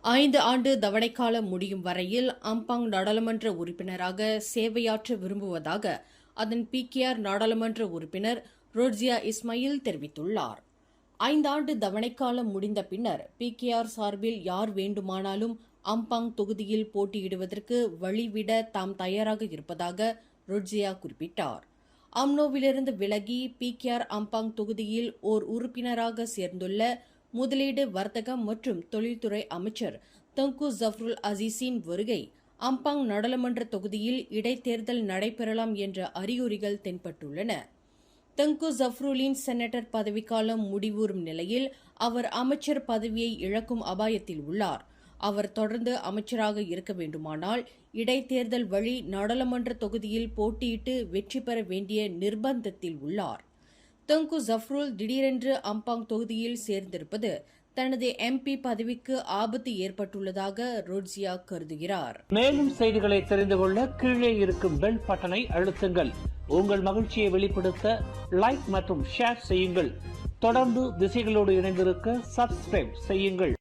5 ஆண்டு தவணைக்காலம் முடியும் வரையில் அம்பாங் நாடாளுமன்ற உறுப்பினராக சேவையாற்ற விரும்புவதாக அதன் பிகேஆர் நாடாளுமன்ற உறுப்பினர் ரோட்ஜியா இஸ்மாயில் தெரிவித்துள்ளார். 5 ஆண்டு தவணைக்காலம் முடிந்த பின்னர் பிகேஆர் சார்பில் யார் வேண்டுமானாலும் அம்பாங் தொகுதியில் போட்டியிடுவதற்கு வழிவிட தாம் தயாராக இருப்பதாக ரோட்ஜியா குறிப்பிட்டார். அம்னோவிலிருந்து விலகி பிகேஆர் அம்பாங் தொகுதியில் ஓர் உறுப்பினராக சேர்ந்துள்ள முதலீடு, வர்த்தகம் மற்றும் தொழில்துறை அமைச்சர் தங்கு ஜஃப்ருல் அசீஸின் வருகை அம்பாங் நாடாளுமன்ற தொகுதியில் இடைத்தேர்தல் நடைபெறலாம் என்ற அறிகுறிகள் தென்பட்டுள்ளன. தங்கு ஜஃப்ருலின் செனட்டர் பதவிக்காலம் முடிவுறும் நிலையில் அவர் அமைச்சர் பதவியை இழக்கும் அபாயத்தில் உள்ளார். அவர் தொடர்ந்து அமைச்சராக இருக்க வேண்டுமானால் இடைத்தேர்தல் வழி நாடாளுமன்ற தொகுதியில் போட்டியிட்டு வெற்றி பெற வேண்டிய நிர்பந்தத்தில் உள்ளார். தங்கு ஜஃப்ருல் திடீரென்று அம்பாங் தொகுதியில் சேர்ந்திருப்பது தனது எம்பி பதவிக்கு ஆபத்து ஏற்பட்டுள்ளதாக ரோட்ஜியா கருதுகிறார். மேலும் செய்திகளை தெரிந்து கொள்ள கீழே இருக்கும் பெல் பட்டனை அழுத்துங்கள். உங்கள் மகிழ்ச்சியை வெளிப்படுத்த லைக் மற்றும் ஷேர் செய்யுங்கள். தொடர்ந்து திசைகளோடு இணைந்திருக்க சப்ஸ்கிரைப் செய்யுங்கள்.